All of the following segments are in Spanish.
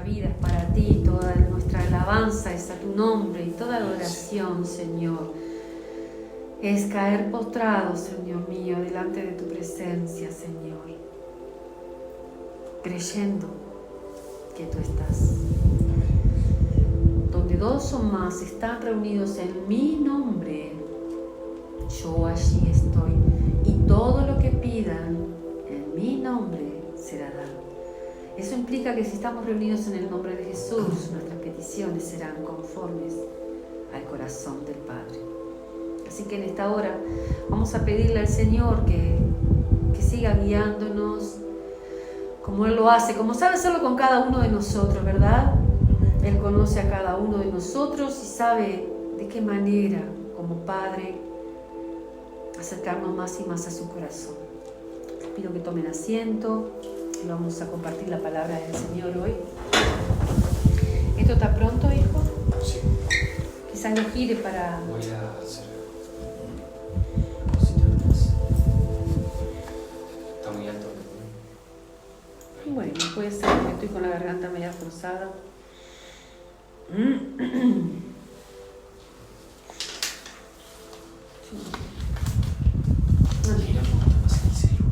vida es para ti, toda nuestra alabanza es a tu nombre y toda adoración, Señor, es caer postrado, Señor mío, delante de tu presencia, Señor, creyendo que tú estás. Donde dos o más están reunidos en mi nombre, yo allí estoy, y todo lo que pidan en mi nombre será dado. Eso implica que si estamos reunidos en el nombre de Jesús, nuestras peticiones serán conformes al corazón del Padre. Así que en esta hora vamos a pedirle al Señor que siga guiándonos como Él lo hace, como sabe hacerlo con cada uno de nosotros, ¿verdad? Él conoce a cada uno de nosotros y sabe de qué manera, como Padre, acercarnos más y más a su corazón. Les pido que tomen asiento. Vamos a compartir la palabra del Señor hoy. ¿Esto está pronto, hijo? Sí. Quizás lo gire para... Voy a hacer una cosita atrás. Está muy alto. Bueno, puede ser que estoy con la garganta media forzada. Mira un poquito más en serio.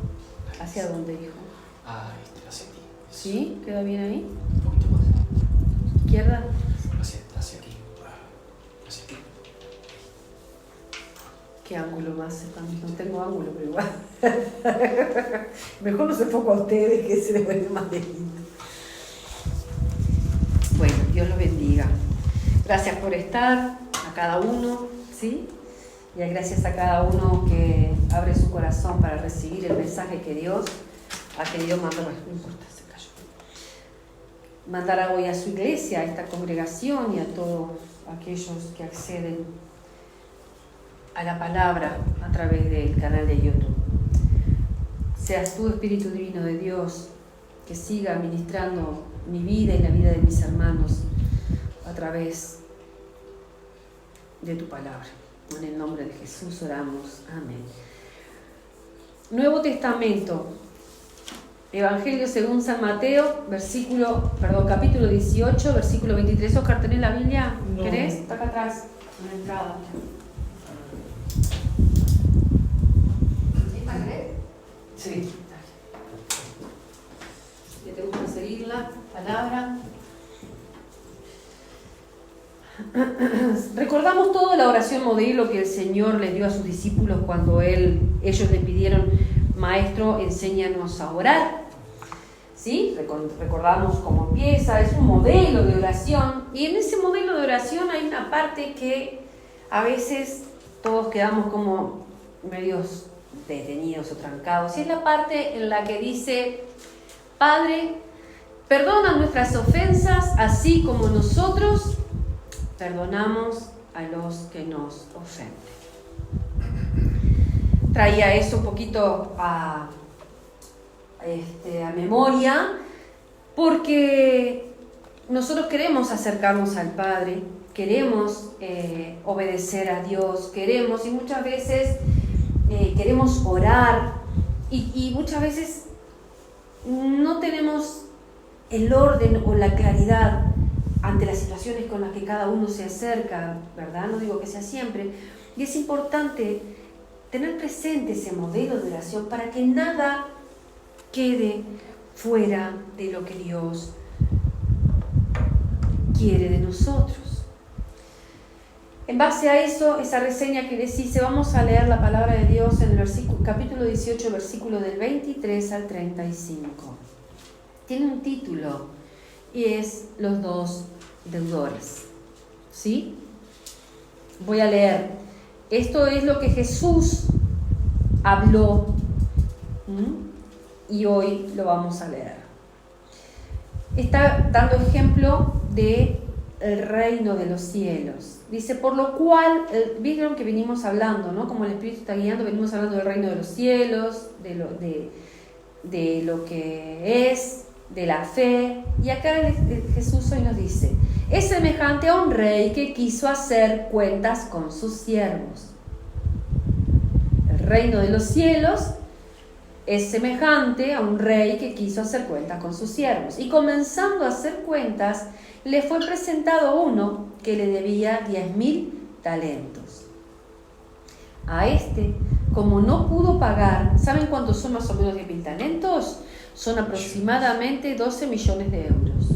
¿Hacia dónde, hijo? Hacia ti. ¿Sí? ¿Queda bien ahí? Un poquito más. ¿Izquierda? Hacia aquí. Hacia aquí. ¿Qué ángulo más? No tengo ángulo, pero igual. Mejor no se ponga a ustedes, que se les ve más lindo. Bueno, Dios los bendiga. Gracias por estar, a cada uno, ¿sí? Y gracias a cada uno que abre su corazón para recibir el mensaje que Dios ha querido mandar. No importa, se cayó. Mandar hoy a su iglesia, a esta congregación y a todos aquellos que acceden a la palabra a través del canal de YouTube. Seas tú, Espíritu Divino de Dios, que siga ministrando mi vida y la vida de mis hermanos a través de tu palabra. En el nombre de Jesús oramos. Amén. Nuevo Testamento. Evangelio según San Mateo, capítulo 18, versículo 23. Oscar, ¿tenés la Biblia? No. ¿Querés? Está acá atrás, en la entrada. ¿Esta querés? Sí. ¿Ya te gusta seguir la palabra? Recordamos toda la oración modelo que el Señor les dio a sus discípulos cuando ellos le pidieron: Maestro, enséñanos a orar. ¿Sí? Recordamos cómo empieza, es un modelo de oración, y en ese modelo de oración hay una parte que a veces todos quedamos como medios detenidos o trancados, y es la parte en la que dice: Padre, perdona nuestras ofensas, así como nosotros perdonamos a los que nos ofenden. Traía eso un poquito a memoria, porque nosotros queremos acercarnos al Padre, queremos obedecer a Dios, queremos, y muchas veces queremos orar, y muchas veces no tenemos el orden o la claridad ante las situaciones con las que cada uno se acerca, ¿verdad? No digo que sea siempre. Y es importante tener presente ese modelo de oración para que nada quede fuera de lo que Dios quiere de nosotros. En base a eso, esa reseña que les hice, vamos a leer la palabra de Dios en el capítulo 18, versículo del 23 al 35. Tiene un título, y es Los dos deudores. ¿Sí? Voy a leer. Esto es lo que Jesús habló, y hoy lo vamos a leer. Está dando ejemplo de el reino de los cielos. Dice, por lo cual, vieron que venimos hablando, ¿no? Como el Espíritu está guiando, venimos hablando del reino de los cielos, de lo que es, de la fe. Y acá Jesús hoy nos dice: es semejante a un rey que quiso hacer cuentas con sus siervos. El reino de los cielos es semejante a un rey que quiso hacer cuentas con sus siervos. Y comenzando a hacer cuentas, le fue presentado uno que le debía 10.000 talentos. A este, como no pudo pagar, ¿saben cuántos son más o menos 10.000 talentos? Son aproximadamente 12 millones de euros.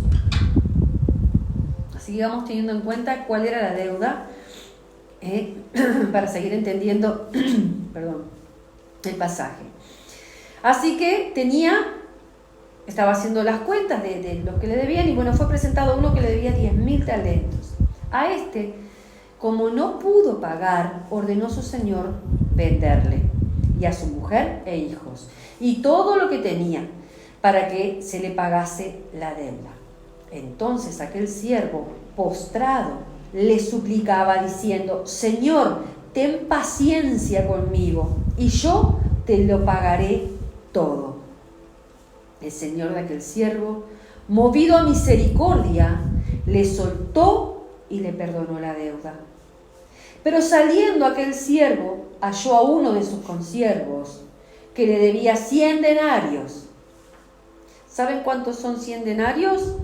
Así que vamos teniendo en cuenta cuál era la deuda, para seguir entendiendo el pasaje. Así que estaba haciendo las cuentas de lo que le debían, y bueno, fue presentado uno que le debía 10.000 talentos. A este, como no pudo pagar, ordenó su señor venderle, y a su mujer e hijos, y todo lo que tenía, para que se le pagase la deuda. Entonces aquel siervo, postrado, le suplicaba diciendo: Señor, ten paciencia conmigo, y yo te lo pagaré todo. El señor de aquel siervo, movido a misericordia, le soltó y le perdonó la deuda. Pero saliendo aquel siervo, halló a uno de sus consiervos que le debía 100 denarios. ¿Saben cuántos son 100 denarios?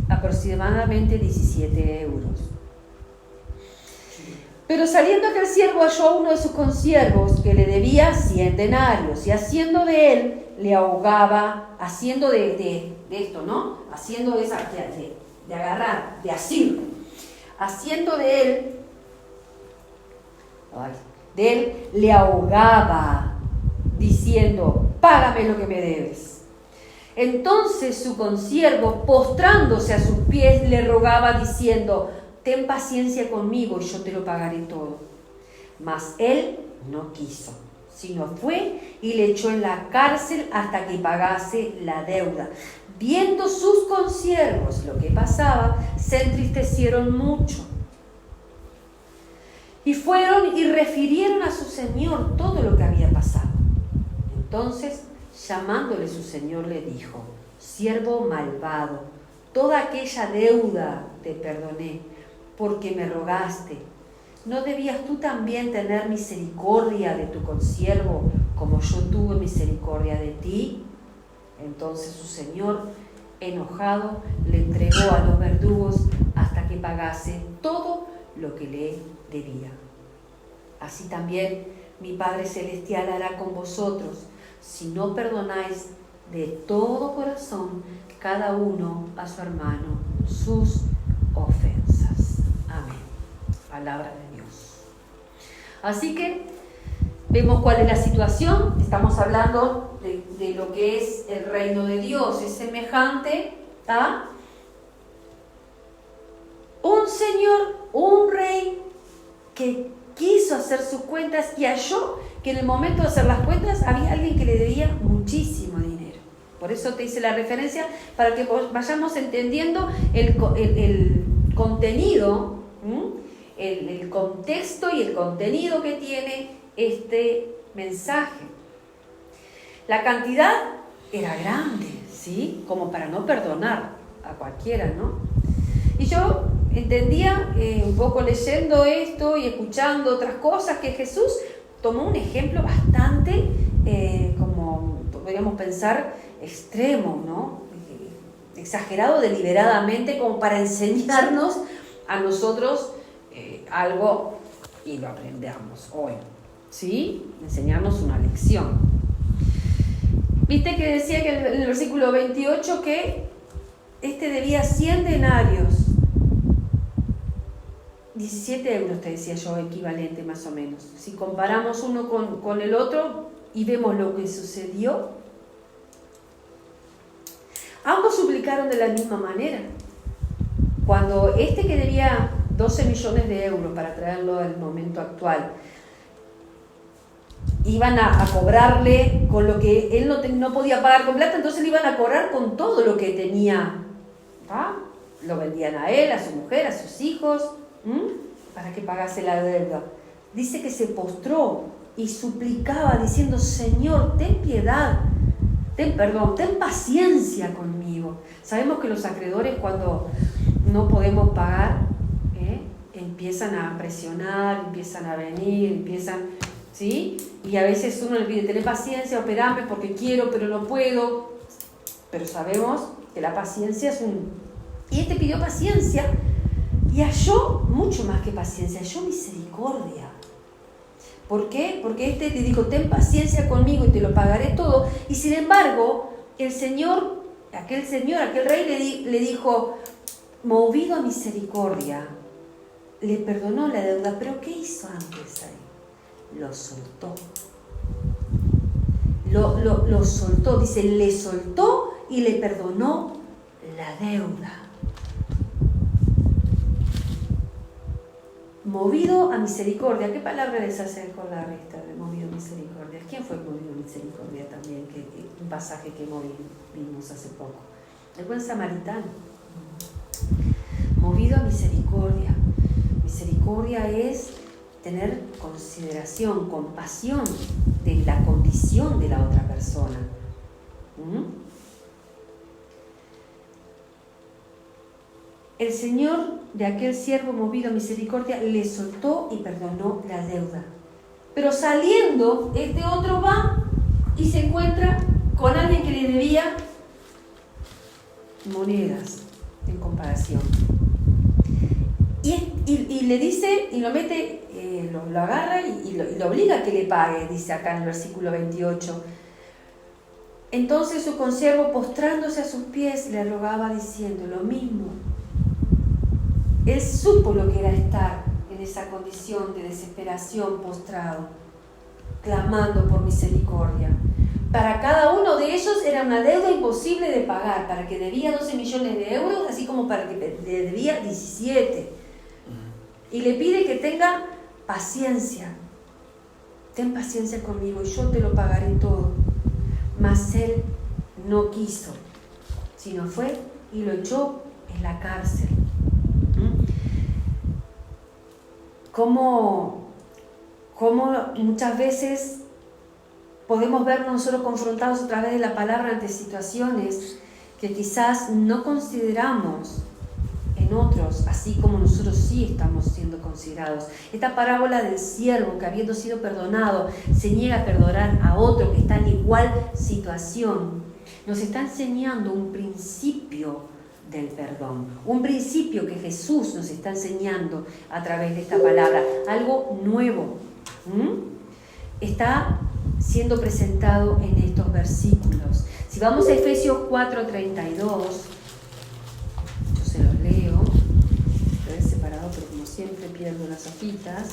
Aproximadamente 17 euros. Pero saliendo aquel siervo, halló a uno de sus consiervos que le debía 100 denarios, y haciendo de él, le ahogaba, haciendo de esto, ¿no? Haciendo de agarrar, de asir, haciendo de él le ahogaba, diciendo: págame lo que me debes. Entonces su consiervo, postrándose a sus pies, le rogaba diciendo: ten paciencia conmigo y yo te lo pagaré todo. Mas él no quiso, sino fue y le echó en la cárcel hasta que pagase la deuda. Viendo sus consiervos lo que pasaba, se entristecieron mucho. Y fueron y refirieron a su señor todo lo que había pasado. Entonces, llamándole su señor, le dijo: siervo malvado, toda aquella deuda te perdoné, porque me rogaste. ¿No debías tú también tener misericordia de tu consiervo, como yo tuve misericordia de ti? Entonces su señor, enojado, le entregó a los verdugos hasta que pagase todo lo que le debía. Así también mi Padre Celestial hará con vosotros, si no perdonáis de todo corazón cada uno a su hermano sus ofensas. Amén. Palabra de Dios. Así que vemos cuál es la situación. Estamos hablando de lo que es el reino de Dios. Es semejante a un señor, un rey que quiso hacer sus cuentas y halló que en el momento de hacer las cuentas había alguien que le debía muchísimo dinero. Por eso te hice la referencia, para que vayamos entendiendo el contenido, el contexto y el contenido que tiene este mensaje. La cantidad era grande, ¿sí? Como para no perdonar a cualquiera, ¿no? Y yo entendía, un poco leyendo esto y escuchando otras cosas, que Jesús tomó un ejemplo bastante, como podríamos pensar, extremo, ¿no? Exagerado deliberadamente, como para enseñarnos a nosotros algo, y lo aprendamos hoy, ¿sí? Enseñarnos una lección. Viste que decía que en el versículo 28 que este debía 100 denarios, 17 euros te decía yo, equivalente más o menos. Si comparamos uno con el otro y vemos lo que sucedió, ambos suplicaron de la misma manera. Cuando este que debía 12 millones de euros, para traerlo al momento actual, iban a cobrarle con lo que él no podía pagar con plata, entonces le iban a cobrar con todo lo que tenía. ¿Va? Lo vendían a él, a su mujer, a sus hijos, para que pagase la deuda. Dice que se postró y suplicaba diciendo: Señor, ten piedad, ten paciencia conmigo. Sabemos que los acreedores, cuando no podemos pagar, empiezan a presionar, empiezan a venir, ¿sí? Y a veces uno le pide tener paciencia, operarme porque quiero, pero no puedo. Pero sabemos que la paciencia es un... Y este pidió paciencia y halló mucho más que paciencia, halló misericordia. ¿Por qué? Porque este te dijo, ten paciencia conmigo y te lo pagaré todo. Y sin embargo, aquel rey le dijo, movido a misericordia, le perdonó la deuda. ¿Pero qué hizo antes ahí? Lo soltó. Lo soltó, dice, le soltó y le perdonó la deuda. Movido a misericordia. ¿Qué palabra les hace con la vista de movido a misericordia? ¿Quién fue movido a misericordia también? Un pasaje que vimos hace poco. El buen samaritano. Movido a misericordia. Misericordia es tener consideración, compasión de la condición de la otra persona. El Señor de aquel siervo movido a misericordia le soltó y perdonó la deuda. Pero saliendo, este otro va y se encuentra con alguien que le debía monedas en comparación. Y le dice, y lo mete, lo agarra y lo obliga a que le pague, dice acá en el versículo 28. Entonces su consiervo, postrándose a sus pies, le rogaba diciendo lo mismo. Él supo lo que era estar en esa condición de desesperación, postrado, clamando por misericordia. Para cada uno de ellos era una deuda imposible de pagar, para que debía 12 millones de euros, así como para que le debía 17. Y le pide que tenga paciencia. Ten paciencia conmigo y yo te lo pagaré todo. Mas él no quiso, sino fue y lo echó en la cárcel. Cómo muchas veces podemos vernos nosotros confrontados a través de la palabra ante situaciones que quizás no consideramos en otros, así como nosotros sí estamos siendo considerados. Esta parábola del siervo que, habiendo sido perdonado, se niega a perdonar a otro que está en igual situación, nos está enseñando un principio del perdón, un principio que Jesús nos está enseñando a través de esta palabra, algo nuevo. Está siendo presentado en estos versículos. Si vamos a Efesios 4:32, yo se los leo, lo he separado, pero como siempre pierdo las hojitas.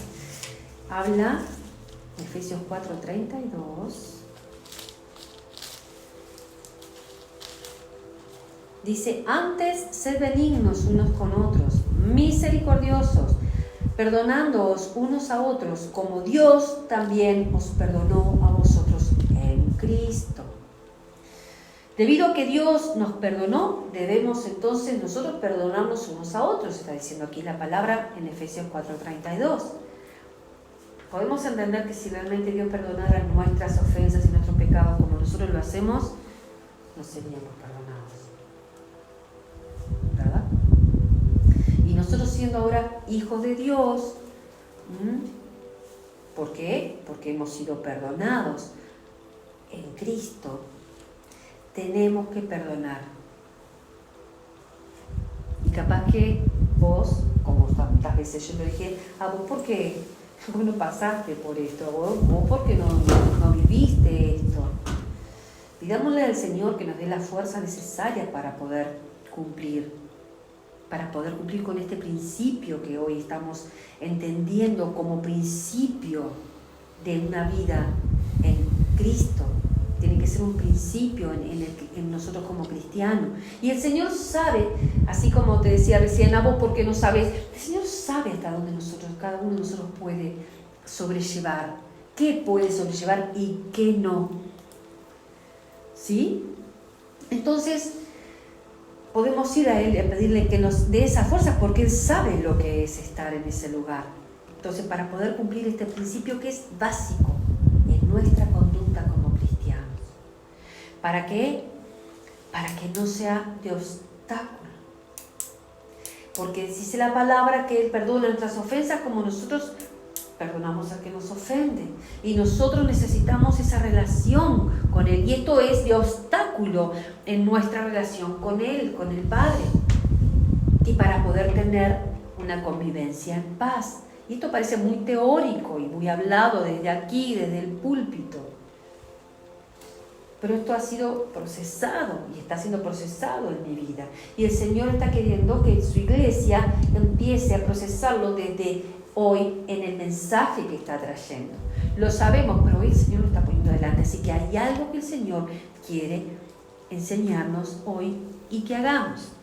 Habla, Efesios 4:32. Dice, antes sed benignos unos con otros, misericordiosos, perdonándoos unos a otros, como Dios también os perdonó a vosotros en Cristo. Debido a que Dios nos perdonó, debemos entonces nosotros perdonarnos unos a otros, está diciendo aquí la palabra en Efesios 4:32. Podemos entender que si realmente Dios perdonara nuestras ofensas y nuestros pecados como nosotros lo hacemos, no seríamos perdonados. ¿Verdad? Y nosotros siendo ahora hijos de Dios, ¿por qué? Porque hemos sido perdonados en Cristo, tenemos que perdonar. Y capaz que vos, como tantas veces yo lo dije, vos ¿por qué? Vos no pasaste por esto, vos ¿por qué no viviste esto? Pidámosle al Señor que nos dé la fuerza necesaria para poder cumplir con este principio que hoy estamos entendiendo como principio de una vida en Cristo. Tiene que ser un principio en nosotros como cristianos. Y el Señor sabe, así como te decía recién, a vos porque no sabes, el Señor sabe hasta dónde cada uno de nosotros puede sobrellevar, qué puede sobrellevar y qué no. ¿Sí? Entonces, podemos ir a Él y a pedirle que nos dé esa fuerza porque Él sabe lo que es estar en ese lugar. Entonces, para poder cumplir este principio que es básico en nuestra conducta como cristianos. ¿Para qué? Para que no sea de obstáculo. Porque dice la palabra que Él perdona nuestras ofensas como nosotros perdonamos al que nos ofende. Y nosotros necesitamos esa relación con Él. Y esto es de obstáculo en nuestra relación con Él, con el Padre. Y para poder tener una convivencia en paz. Y esto parece muy teórico y muy hablado desde aquí, desde el púlpito. Pero esto ha sido procesado y está siendo procesado en mi vida. Y el Señor está queriendo que su iglesia empiece a procesarlo desde hoy en el mensaje que está trayendo. Lo sabemos, pero hoy el Señor lo está poniendo adelante. Así que hay algo que el Señor quiere enseñarnos hoy y que hagamos.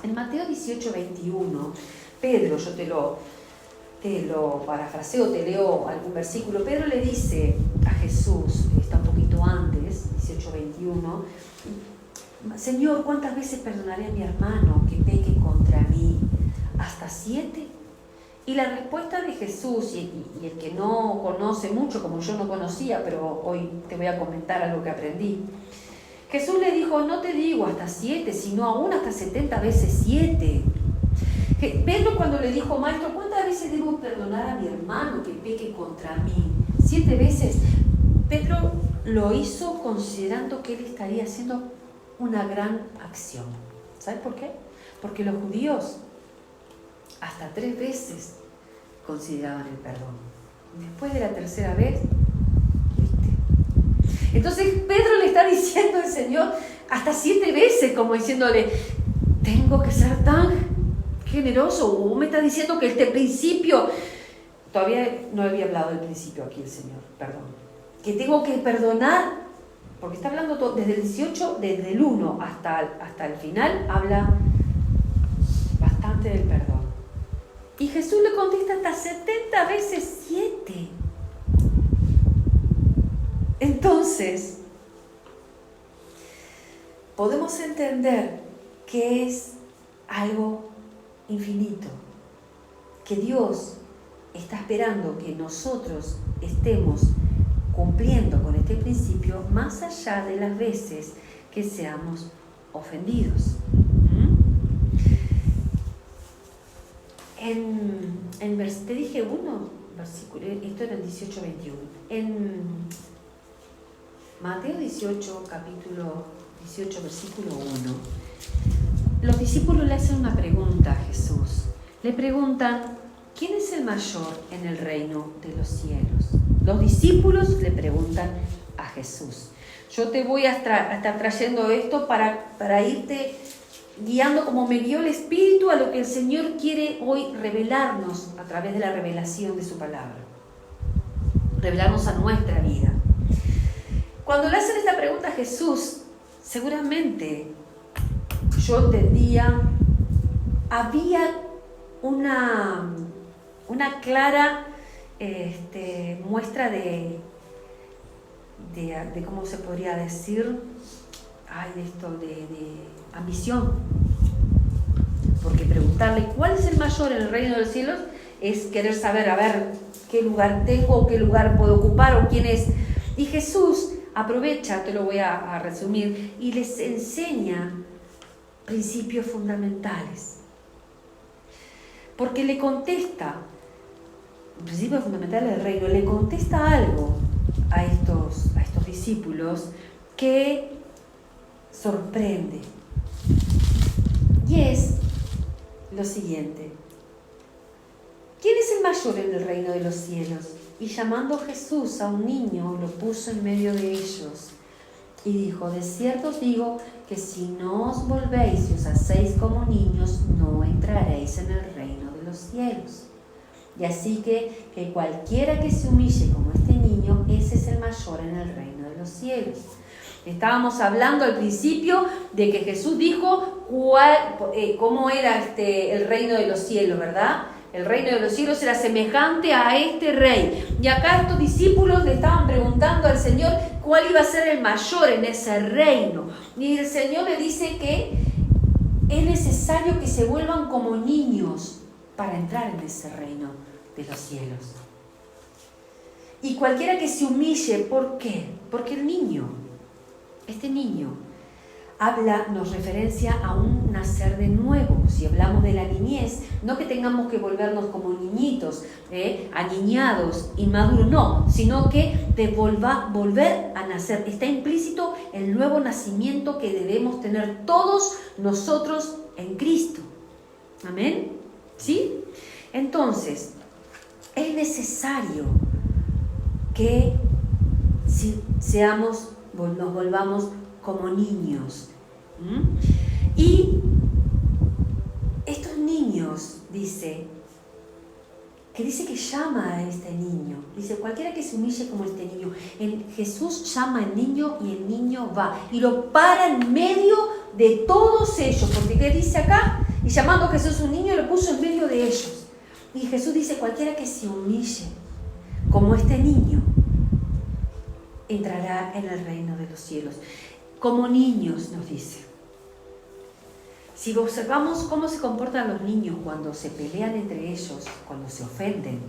En Mateo 18:21, Pedro, yo te lo parafraseo, te leo algún versículo. Pedro le dice a Jesús, está un poquito antes, 18:21, Señor, ¿cuántas veces perdonaré a mi hermano que peque contra mí? ¿Hasta 7? Y la respuesta de Jesús, y el que no conoce mucho, como yo no conocía, pero hoy te voy a comentar algo que aprendí. Jesús le dijo, no te digo hasta 7, sino aún hasta 70 veces 7. Pedro cuando le dijo, maestro, ¿cuántas veces debo perdonar a mi hermano que peque contra mí? 7 veces. Pedro lo hizo considerando que él estaría haciendo una gran acción. ¿Sabes por qué? Porque los judíos hasta 3 veces consideraban el perdón. Después de la tercera vez, ¿viste? Entonces Pedro le está diciendo al Señor hasta 7 veces, como diciéndole, tengo que ser tan generoso. O me está diciendo que este principio, todavía no había hablado del principio aquí el Señor, perdón, que tengo que perdonar, porque está hablando todo, desde el 18, desde el 1 hasta el final, habla bastante del perdón. Y Jesús le contesta hasta 70 veces 7. Entonces, podemos entender que es algo infinito, que Dios está esperando que nosotros estemos cumpliendo con este principio más allá de las veces que seamos ofendidos. Te dije uno, versículo, esto era el 18:21. En Mateo 18, capítulo 18, versículo 1, los discípulos le hacen una pregunta a Jesús. Le preguntan, ¿quién es el mayor en el reino de los cielos? Los discípulos le preguntan a Jesús. Yo te voy a estar trayendo esto para irte guiando como me guió el Espíritu a lo que el Señor quiere hoy revelarnos a través de la revelación de su palabra. Revelarnos a nuestra vida. Cuando le hacen esta pregunta a Jesús, seguramente yo entendía, había una clara muestra de cómo se podría decir, de ambición. Porque preguntarle cuál es el mayor en el reino de los cielos es querer saber, a ver, qué lugar tengo, qué lugar puedo ocupar o quién es. Y Jesús aprovecha, te lo voy a resumir, y les enseña principios fundamentales. Porque le contesta, principios fundamentales del reino, le contesta algo a estos discípulos que sorprende. Y es lo siguiente. ¿Quién es el mayor en el reino de los cielos? Y llamando Jesús a un niño, lo puso en medio de ellos. Y dijo, de cierto os digo que si no os volvéis y os hacéis como niños, no entraréis en el reino de los cielos. Y así que cualquiera que se humille como este niño, ese es el mayor en el reino de los cielos. Estábamos hablando al principio de que Jesús dijo cómo era el reino de los cielos, ¿verdad? El reino de los cielos era semejante a este rey. Y acá estos discípulos le estaban preguntando al Señor cuál iba a ser el mayor en ese reino. Y el Señor le dice que es necesario que se vuelvan como niños para entrar en ese reino de los cielos. Y cualquiera que se humille, ¿por qué? Porque el niño, este niño, nos referencia a un nacer de nuevo. Si hablamos de la niñez, no que tengamos que volvernos como niñitos, aniñados, inmaduros, no, sino que de volver a nacer. Está implícito el nuevo nacimiento que debemos tener todos nosotros en Cristo. Amén. ¿Sí? Entonces, es necesario que nos volvamos como niños. Y estos niños, dice que llama a este niño. Dice, cualquiera que se humille como este niño. Jesús llama al niño y el niño va. Y lo para en medio de todos ellos. Porque ¿qué dice acá? Y llamando a Jesús un niño, lo puso en medio de ellos. Y Jesús dice, cualquiera que se humille como este niño, entrará en el reino de los cielos. Como niños, nos dice. Si observamos cómo se comportan los niños cuando se pelean entre ellos, cuando se ofenden,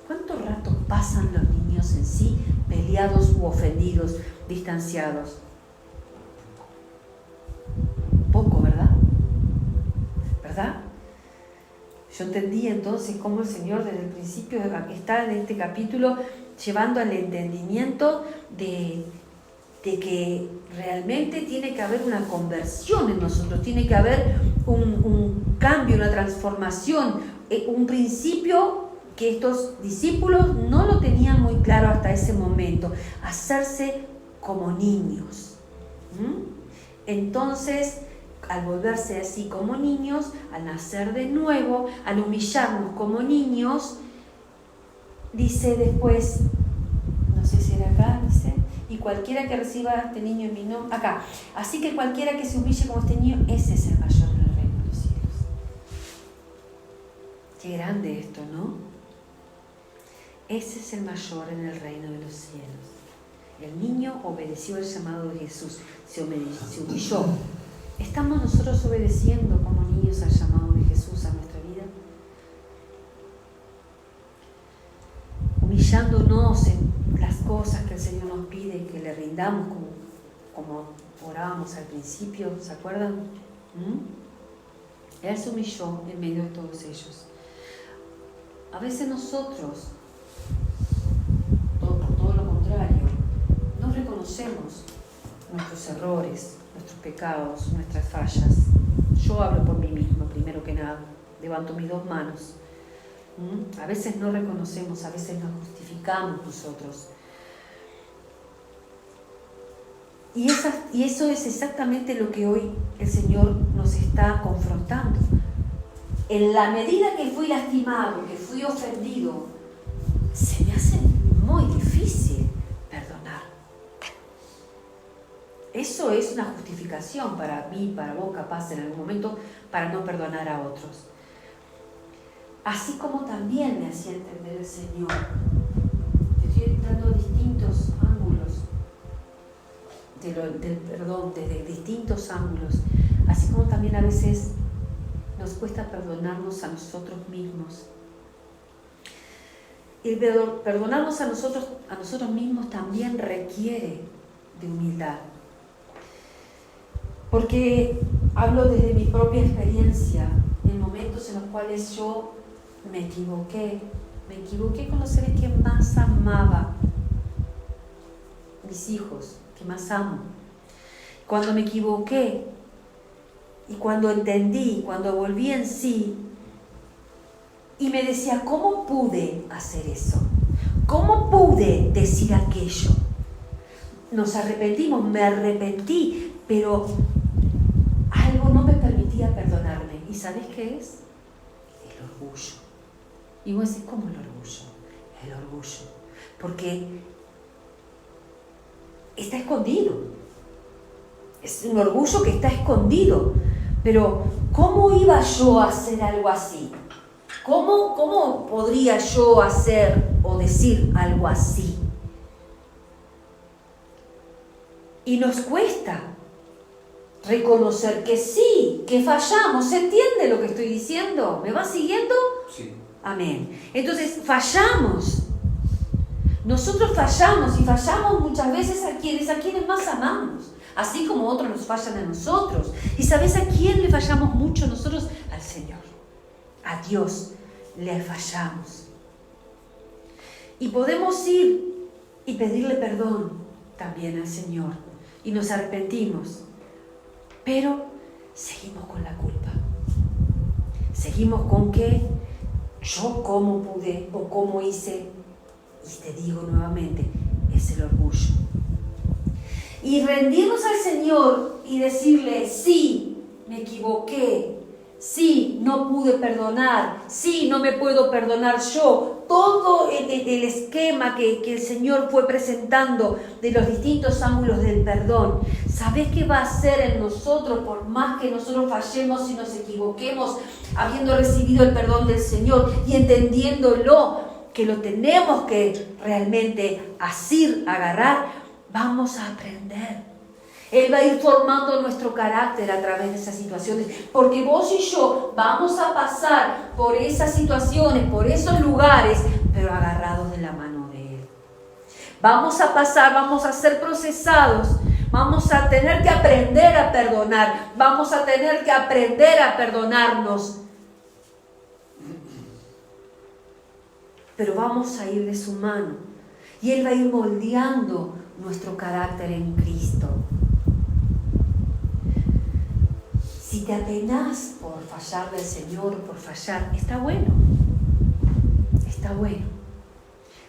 ¿cuánto rato pasan los niños en sí peleados u ofendidos, distanciados? Poco, ¿verdad? ¿Verdad? Yo entendí entonces cómo el Señor desde el principio está en este capítulo llevando al entendimiento de que realmente tiene que haber una conversión en nosotros, tiene que haber un cambio, una transformación, un principio que estos discípulos no lo tenían muy claro hasta ese momento, hacerse como niños. Entonces, al volverse así como niños, al nacer de nuevo, al humillarnos como niños, dice después, no sé si era acá, dice, y cualquiera que reciba a este niño en mi nombre, acá, así que cualquiera que se humille como este niño, ese es el mayor en el reino de los cielos. Qué grande esto, ¿no? Ese es el mayor en el reino de los cielos. El niño obedeció el llamado de Jesús, se humilló. ¿Estamos nosotros obedeciendo como niños al llamado de Jesús a nuestra vida? Humillándonos en las cosas que el Señor nos pide, que le rindamos como orábamos al principio, ¿se acuerdan? Él se humilló en medio de todos ellos. A veces nosotros, por todo lo contrario, no reconocemos nuestros errores, nuestros pecados, nuestras fallas. Yo hablo por mí mismo, primero que nada. Levanto mis dos manos. A veces no reconocemos, a veces nos justificamos nosotros. Y eso es exactamente lo que hoy el Señor nos está confrontando. En la medida que fui lastimado, que fui ofendido, se me hace muy difícil perdonar. Eso es una justificación para mí, para vos capaz en algún momento, para no perdonar a otros. Así como también me hacía entender el Señor. Te estoy dando distintos ángulos del perdón, desde distintos ángulos. Así como también a veces nos cuesta perdonarnos a nosotros mismos. Y perdonarnos a nosotros mismos también requiere de humildad. Porque hablo desde mi propia experiencia, en momentos en los cuales yo me equivoqué con los seres que más amaba, mis hijos, que más amo. Cuando me equivoqué y cuando entendí, cuando volví en sí, y me decía, ¿cómo pude hacer eso? ¿Cómo pude decir aquello? Nos arrepentimos, me arrepentí, pero algo no me permitía perdonarme. ¿Y sabes qué es? El orgullo. Y vos decís, ¿cómo el orgullo? El orgullo. Porque está escondido. Es un orgullo que está escondido. Pero, ¿cómo iba yo a hacer algo así? ¿Cómo podría yo hacer o decir algo así? Y nos cuesta reconocer que sí, que fallamos. ¿Se entiende lo que estoy diciendo? ¿Me va siguiendo? Sí. Amén. Entonces, fallamos. Nosotros fallamos y fallamos muchas veces a quienes más amamos. así como otros nos fallan a nosotros. ¿Y sabes a quién le fallamos mucho nosotros? Al Señor. A Dios le fallamos. Y podemos ir y pedirle perdón también al Señor. Y nos arrepentimos. Pero seguimos con la culpa. Seguimos con que yo cómo pude o cómo hice. Y te digo nuevamente, es el orgullo. Y rendirnos al Señor y decirle, sí, me equivoqué, sí, no pude perdonar, sí, no me puedo perdonar yo. Todo el esquema que el Señor fue presentando de los distintos ángulos del perdón, ¿sabés qué va a hacer en nosotros por más que nosotros fallemos y nos equivoquemos, habiendo recibido el perdón del Señor y entendiéndolo, que lo tenemos que realmente asir, agarrar? Vamos a aprender. Él va a ir formando nuestro carácter a través de esas situaciones, porque vos y yo vamos a pasar por esas situaciones, por esos lugares, pero agarrados de la mano de Él. Vamos a pasar, vamos a ser procesados, vamos a tener que aprender a perdonar, vamos a tener que aprender a perdonarnos. Pero vamos a ir de su mano y Él va a ir moldeando nuestro carácter en Cristo. Si te apenás por fallarle al Señor, por fallar, está bueno,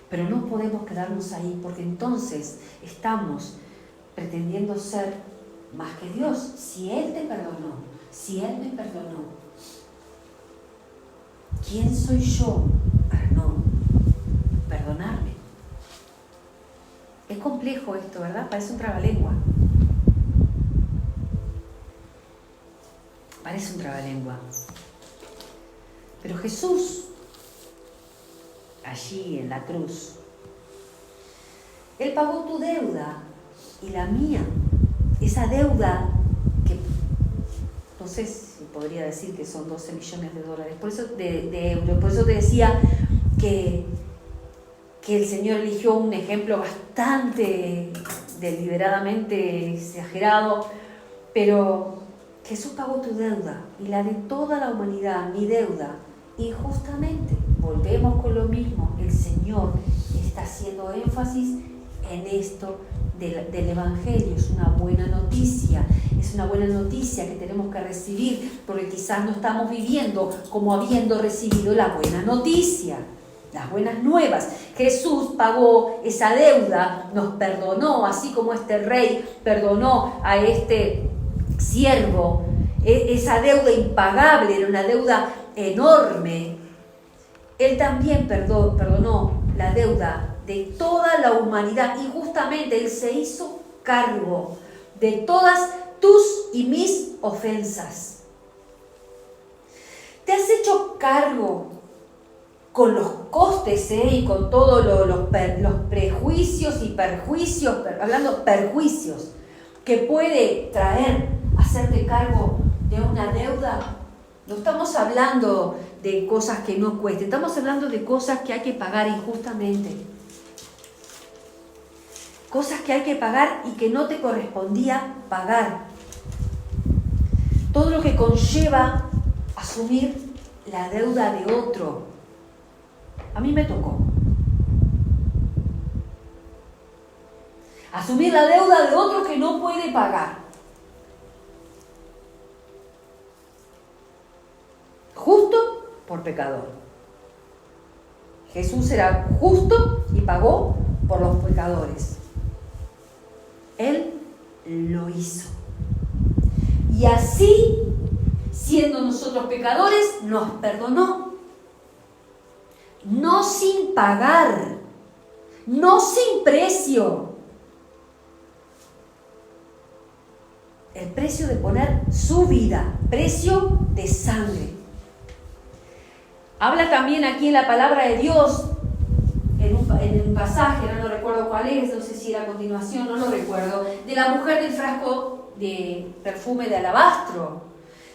pero no podemos quedarnos ahí, porque entonces estamos pretendiendo ser más que Dios. Si Él te perdonó, si Él me perdonó, ¿quién soy yo para no perdonarme? Es complejo esto, ¿verdad? Parece un trabalengua. Pero Jesús, allí en la cruz, Él pagó tu deuda y la mía. Esa deuda que no sé si podría decir que son 12 millones de dólares, por eso de euros. Por eso te decía que el Señor eligió un ejemplo bastante deliberadamente exagerado, pero Jesús pagó tu deuda y la de toda la humanidad, mi deuda. Y justamente volvemos con lo mismo. El Señor está haciendo énfasis en esto del Evangelio. Es una buena noticia. Es una buena noticia que tenemos que recibir, porque quizás no estamos viviendo como habiendo recibido la buena noticia, las buenas nuevas. Jesús pagó esa deuda, nos perdonó, así como este rey perdonó a este siervo. Esa deuda impagable, era una deuda enorme. Él también perdonó la deuda de toda la humanidad, y justamente Él se hizo cargo de todas tus y mis ofensas. ¿Te has hecho cargo con los costes y con todos los prejuicios y perjuicios, perjuicios que puede traer hacerte cargo de una deuda? No estamos hablando de cosas que no cuesten, estamos hablando de cosas que hay que pagar injustamente. Cosas que hay que pagar y que no te correspondía pagar. Todo lo que conlleva asumir la deuda de otro. A mí me tocó. Asumir la deuda de otro que no puede pagar. Justo por pecador. Jesús era justo y pagó por los pecadores. Él lo hizo. Y así, siendo nosotros pecadores, nos perdonó. No sin pagar, no sin precio. El precio de poner su vida, precio de sangre. Habla también aquí en la palabra de Dios, en un pasaje, no recuerdo cuál es, no sé si era a continuación, no lo recuerdo, de la mujer del frasco de perfume de alabastro.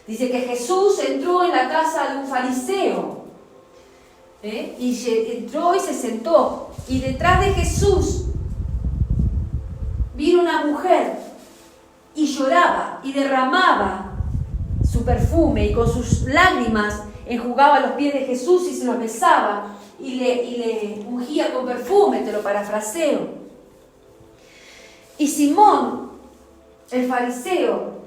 Dice que Jesús entró en la casa de un fariseo, y entró y se sentó, y detrás de Jesús vino una mujer y lloraba y derramaba su perfume y con sus lágrimas enjugaba los pies de Jesús y se los besaba y le ungía con perfume, te lo parafraseo. Y Simón, el fariseo,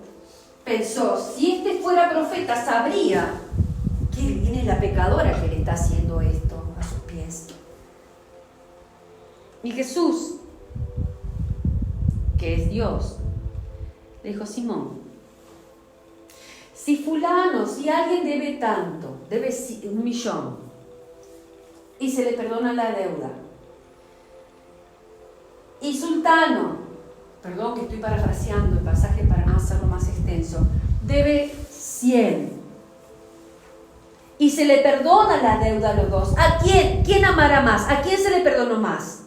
pensó, si este fuera profeta, sabría quién es la pecadora que le está haciendo esto a sus pies. Y Jesús, que es Dios, le dijo, Simón, si alguien debe tanto, debe 1.000.000, y se le perdona la deuda, y sultano, perdón que estoy parafraseando el pasaje para no hacerlo más extenso, debe 100, y se le perdona la deuda a los dos, ¿a quién? ¿Quién amará más? ¿A quién se le perdonó más?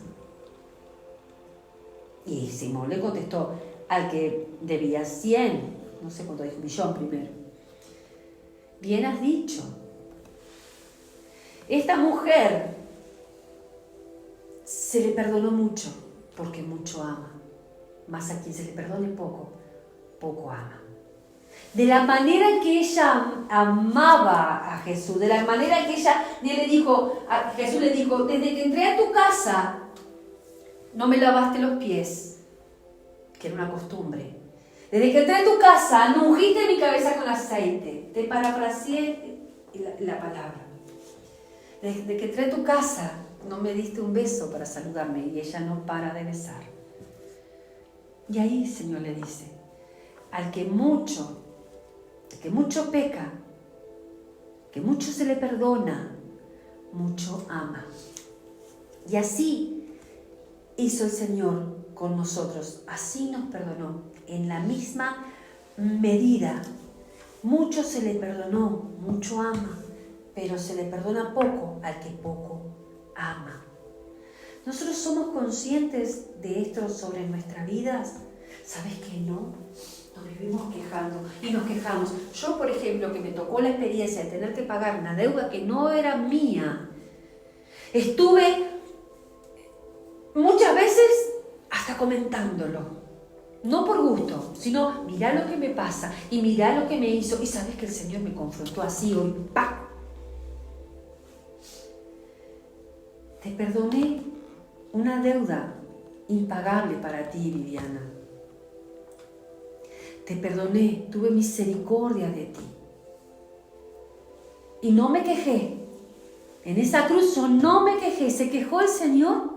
Y Simón le contestó, al que debía 100, no sé cuánto dijo, 1.000.000 primero. Bien has dicho. Esta mujer se le perdonó mucho, porque mucho ama. Más a quien se le perdone poco, poco ama. De la manera en que ella amaba a Jesús, de la manera en que Jesús le dijo, desde que entré a tu casa, no me lavaste los pies, que era una costumbre. Desde que entré a tu casa, no ungiste mi cabeza con aceite. Te parafraseé la palabra. Desde que entré a tu casa, no me diste un beso para saludarme, y ella no para de besar. Y ahí el Señor le dice, al que mucho peca, que mucho se le perdona, mucho ama. Y así hizo el Señor con nosotros, así nos perdonó, en la misma medida. Mucho se le perdonó, mucho ama, pero se le perdona poco al que poco ama. ¿Nosotros somos conscientes de esto sobre nuestras vidas? ¿Sabes que no? Nos vivimos quejando y nos quejamos. Yo, por ejemplo, que me tocó la experiencia de tener que pagar una deuda que no era mía, estuve muchas veces hasta comentándolo. No por gusto, sino mirá lo que me pasa y mirá lo que me hizo. Y sabes que el Señor me confrontó así hoy. ¡Pah! Te perdoné una deuda impagable para ti, Viviana. Te perdoné, tuve misericordia de ti. Y no me quejé. En esa cruz no me quejé. Se quejó el Señor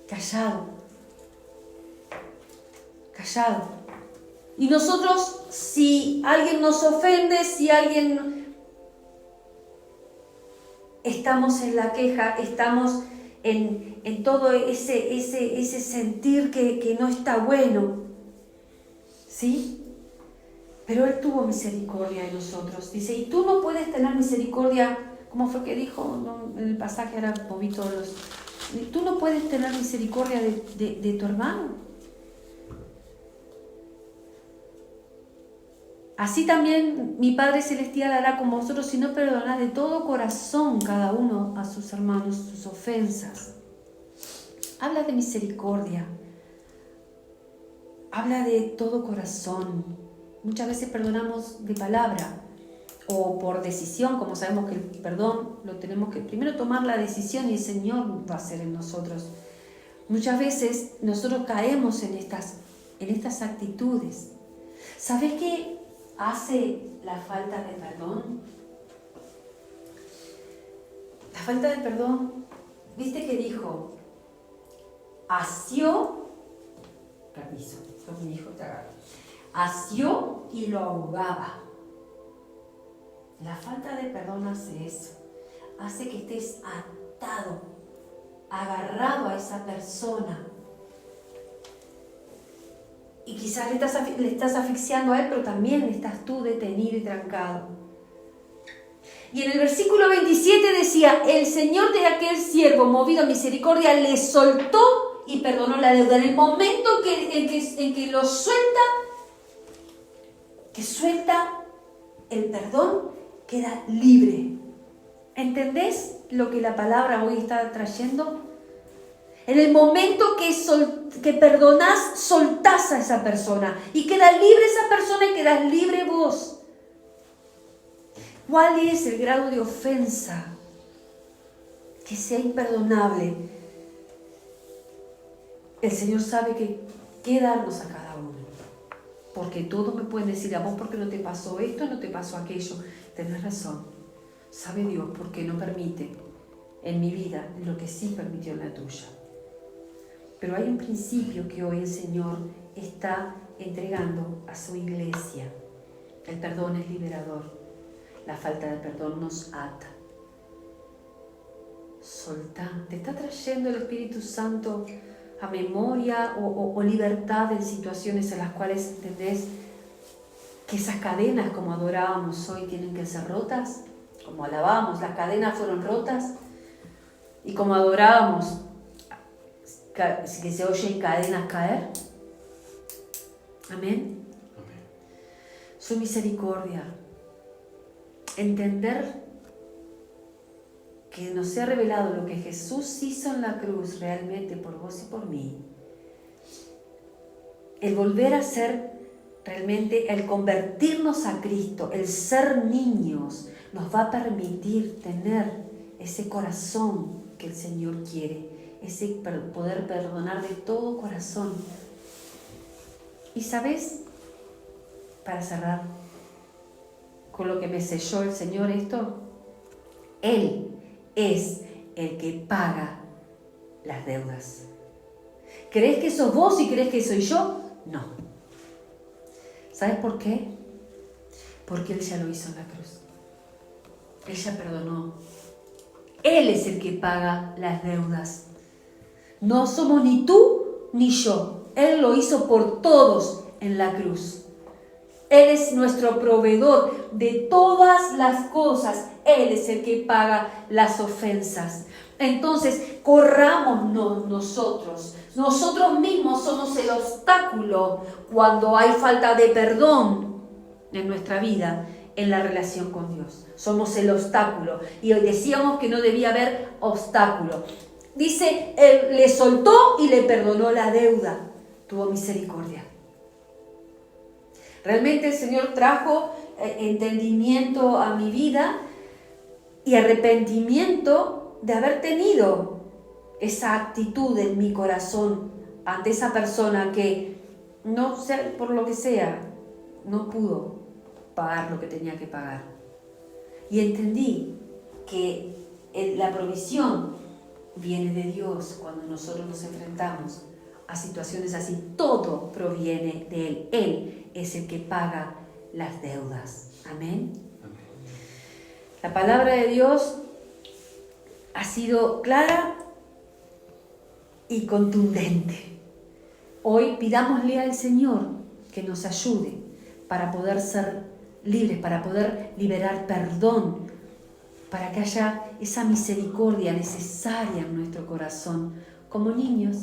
callado. Callado. Y nosotros, si alguien nos ofende, si alguien estamos en la queja, estamos en todo ese sentir que no está bueno, ¿sí? Pero Él tuvo misericordia de nosotros. Dice, y tú no puedes tener misericordia, ¿cómo fue que dijo? No, en el pasaje ahora moví todos los... Tú no puedes tener misericordia de tu hermano. Así también mi Padre Celestial hará con vosotros si no perdonáis de todo corazón cada uno a sus hermanos sus ofensas. Habla de misericordia. Habla de todo corazón. Muchas veces perdonamos de palabra o por decisión, como sabemos que el perdón lo tenemos que primero tomar la decisión y el Señor va a hacer en nosotros. Muchas veces nosotros caemos en estas actitudes. ¿Sabes qué hace la falta de perdón? La falta de perdón, ¿viste que dijo? Asió, permiso, eso mi hijo te agarra. Asió y lo ahogaba. La falta de perdón hace eso. Hace que estés atado, agarrado a esa persona. Y quizás le estás asfixiando a él, pero también estás tú detenido y trancado. Y en el versículo 27 decía, el Señor de aquel siervo, movido a misericordia, le soltó y perdonó la deuda. En el momento en que lo suelta, que suelta el perdón, queda libre. ¿Entendés lo que la palabra hoy está trayendo? En el momento que perdonás, soltás a esa persona y queda libre esa persona y quedás libre vos. ¿Cuál es el grado de ofensa que sea imperdonable? El Señor sabe qué darnos a cada uno. Porque todos me pueden decir, a vos porque no te pasó esto, no te pasó aquello. Tenés razón. Sabe Dios por qué no permite en mi vida lo que sí permitió en la tuya. Pero hay un principio que hoy el Señor está entregando a su iglesia. El perdón es liberador. La falta de perdón nos ata. Soltá. ¿Te está trayendo el Espíritu Santo a memoria o libertad en situaciones en las cuales entendés que esas cadenas, como adorábamos hoy, tienen que ser rotas? Como alabábamos, las cadenas fueron rotas. Y como adorábamos, que se oyen cadenas caer. Amén. Amén. Su misericordia. Entender que nos sea revelado lo que Jesús hizo en la cruz realmente por vos y por mí. El volver a ser realmente, el convertirnos a Cristo, el ser niños, nos va a permitir tener ese corazón que el Señor quiere, ese poder perdonar de todo corazón. Y ¿sabes? Para cerrar, con lo que me selló el Señor esto, Él es el que paga las deudas. ¿Crees que sos vos y crees que soy yo? No. ¿Sabes por qué? Porque Él ya lo hizo en la cruz. Él ya perdonó. Él es el que paga las deudas. No somos ni tú ni yo. Él lo hizo por todos en la cruz. Él es nuestro proveedor de todas las cosas. Él es el que paga las ofensas. Entonces, corrámonos nosotros. Nosotros mismos somos el obstáculo cuando hay falta de perdón en nuestra vida, en la relación con Dios. Somos el obstáculo. Y hoy decíamos que no debía haber obstáculo. Dice, Él le soltó y le perdonó la deuda. Tuvo misericordia. Realmente el Señor trajo entendimiento a mi vida y arrepentimiento de haber tenido esa actitud en mi corazón ante esa persona que, no sé, por lo que sea, no pudo pagar lo que tenía que pagar. Y entendí que la provisión viene de Dios cuando nosotros nos enfrentamos a situaciones así. Todo proviene de Él. Él es el que paga las deudas. Amén. Amén. La palabra de Dios ha sido clara y contundente. Hoy pidámosle al Señor que nos ayude para poder ser libres, para poder liberar perdón, para que haya esa misericordia necesaria en nuestro corazón, como niños.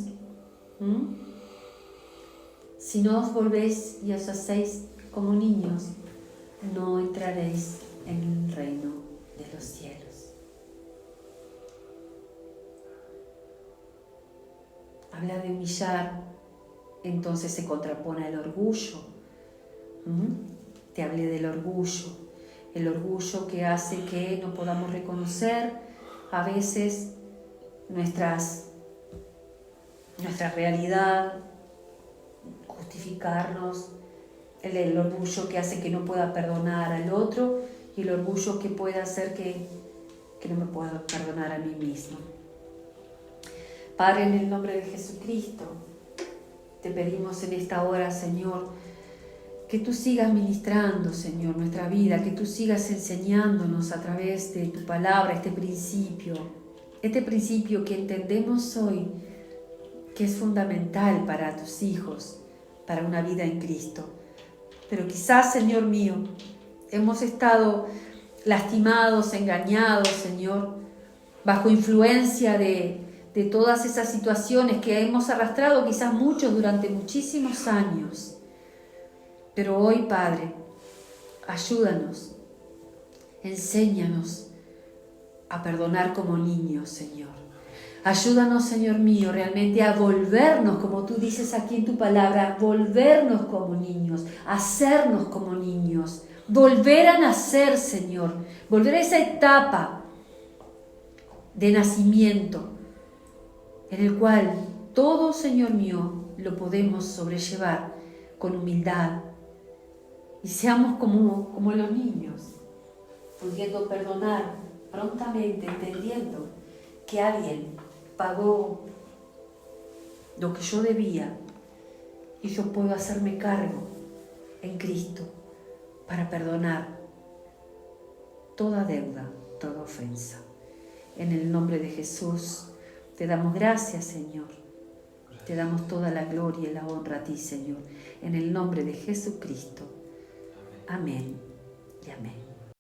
Si no os volvéis y os hacéis como niños, no entraréis en el reino de los cielos. Habla de humillar, entonces se contrapone al orgullo. Te hablé del orgullo, el orgullo que hace que no podamos reconocer a veces nuestra realidad, justificarnos, el orgullo que hace que no pueda perdonar al otro y el orgullo que puede hacer que no me pueda perdonar a mí mismo. Padre, en el nombre de Jesucristo, te pedimos en esta hora, Señor, que tú sigas ministrando, Señor, nuestra vida, que tú sigas enseñándonos a través de tu palabra este principio que entendemos hoy, que es fundamental para tus hijos, para una vida en Cristo. Pero quizás, Señor mío, hemos estado lastimados, engañados, Señor, bajo influencia de todas esas situaciones que hemos arrastrado quizás muchos durante muchísimos años. Pero hoy, Padre, ayúdanos, enséñanos a perdonar como niños, Señor. Ayúdanos, Señor mío, realmente a volvernos, como tú dices aquí en tu palabra, volvernos como niños, hacernos como niños, volver a nacer, Señor, volver a esa etapa de nacimiento en el cual todo, Señor mío, lo podemos sobrellevar con humildad y seamos como los niños, pudiendo perdonar prontamente, entendiendo que alguien pagó lo que yo debía y yo puedo hacerme cargo en Cristo para perdonar toda deuda, toda ofensa. En el nombre de Jesús te damos gracias, Señor. Te damos toda la gloria y la honra a ti, Señor. En el nombre de Jesucristo. Amén y amén.